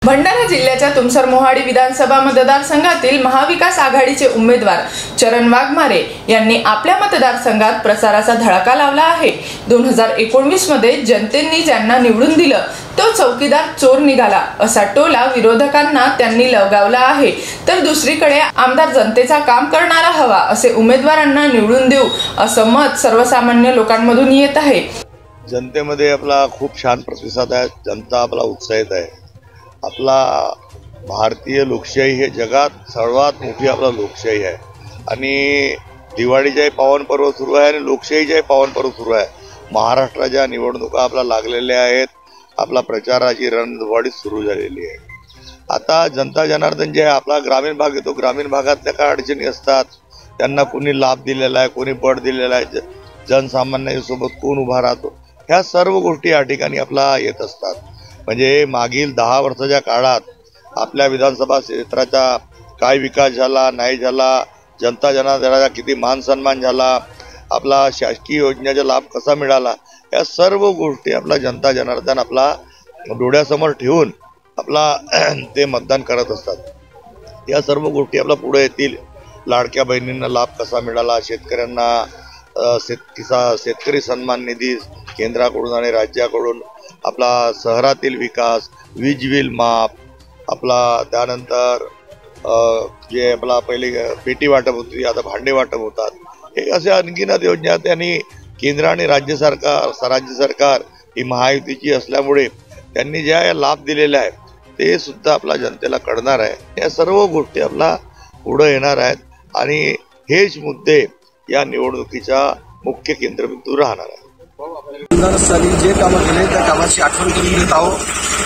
भंडारा जिल्ह्याच्या तुमसर मोहाडी विधानसभा मतदारसंघातील महाविकास आघाडीचे उमेदवार चरण वाघमारे यांनी आपल्या मतदारसंघात प्रचाराचा धडाका लावला आहे। 2019 मध्ये जनतेने ज्यांना निवडून दिलं तो चौकीदार चोर निघाला असा टोला विरोधकांना त्यांनी लगावला आहे, तर दुसरीकडे आमदार जनतेचा काम करणारा हवा असे उमेदवारांना निवडून देऊ असं मत सर्वसामान्य लोकांमधून येत आहे। जनतेमध्ये आपला खूप छान प्रतिसाद आहे, जनता आपला उत्साहित आहे। आपला भारतीय लोकशाही हे जगात सर्वात मोठी आपला लोकशाही आहे आणि दिवाळीचे पावन पर्व सुरू आहे आणि लोकशाहीचे पावन पर्व सुरू आहे। महाराष्ट्राच्या निवडणुका आपला लागलेल्या आहेत, आपला प्रचाराची रणधुमाळी सुरू झालेली आहे। आता जनता जनार्दन जे आहे, आपला ग्रामीण भाग येतो, ग्रामीण भागातल्या काय अडचणी असतात त्यांना कोणी लाभ दिलेला आहे, कोणी बळ दिलेला आहे, जनसामान्यांसोबत कोण उभा राहतो, ह्या सर्व गोष्टी या ठिकाणी आपला येत असतात। म्हणजे मागील 10 वर्षाच्या काळात आपल्या विधानसभा क्षेत्राचा काय विकास झाला नाही झाला, जनता जनार्दनाचा किती मान सन्मान झाला, आपला शासकीय योजनेचा लाभ कसा मिळाला, या सर्व गोष्टी आपला जनता जनार्दन आपला डोळ्यासमोर ठेवून आपला ते मतदान करत असतात। या सर्व गोष्टी आपला पुढे येतील। लाडक्या बहिणींना लाभ कसा मिळाला, शेतकऱ्यांना शेतकरी सन्मान निधी केंद्राकडून आणि राज्याकडून, आपला शहरातील विकास, वीज बिल माफ, आपला त्यानंतर जे आपला पहिले पेटी वाटप होती आता भांडे वाटप होतात, हे असे आणखीनच योजना त्यांनी केंद्र आणि राज्य सरकार ही महायुतीची असल्यामुळे त्यांनी ज्या लाभ दिलेले आहे ते सुद्धा आपला जनतेला कळणार आहे। या सर्व गोष्टी आपला पुढे येणार आहेत आणि हेच मुद्दे या निवडणुकीचा मुख्य केंद्रबिंदू राहणार आहे। साली जे कामं केले त्या कामाची आठवण करून देत आहोत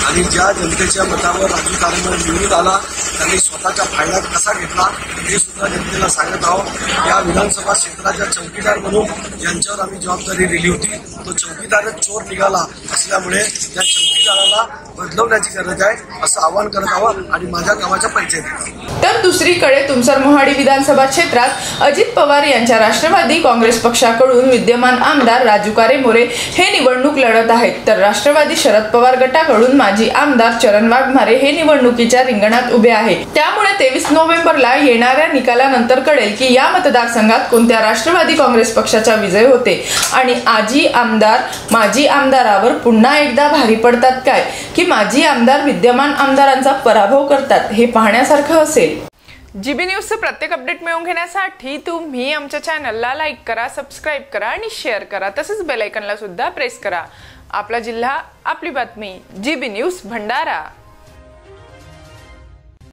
आणि ज्या जनतेच्या मतावर राजकारणावर निवडून आला त्यांनी स्वतःचा फायदा कसा घेतला हे सुद्धा जनतेला सांगत आहोत। या विधानसभा क्षेत्राच्या चौकीदार म्हणून ज्यांच्यावर आम्ही जबाबदारी दिली होती तो चौकीदारच चोर निघाला असल्यामुळे या चौकीदाराला बदलवण्याची गरज आहे असं आवाहन करत आहोत आणि माझ्या कामाचा परिचय देतो। तर दुसरीकडे तुमसर मोहाडी विधानसभा क्षेत्रात अजित पवार यांच्या राष्ट्रवादी काँग्रेस पक्षाकडून विद्यमान आमदार राजू कारेमोरे हे निवडणूक लढत आहेत, तर राष्ट्रवादी शरद पवार गटाकडून माजी आमदार चरण वाघमारे हे निवडणुकीच्या रिंगणात उभे आहेत। त्यामुळे 23 नोव्हेंबरला येणाऱ्या निकालानंतर कळेल की या मतदारसंघात कोणत्या राष्ट्रवादी काँग्रेस पक्षाचा विजय होते आणि माजी आमदारावर पुन्हा एकदा भारी पडतात काय की माजी आमदार विद्यमान आमदारांचा पराभव करतात हे पाहण्यासारखं असेल। जीबी न्यूजचं प्रत्येक अपडेट मिळवून घेण्यासाठी तुम्ही आमच्या चॅनलला लाईक करा, सबस्क्राईब करा आणि शेअर करा, तसंच बेल आयकॉनला सुद्धा प्रेस करा। आपला जिल्हा आपली बातमी, जीबी न्यूज भंडारा।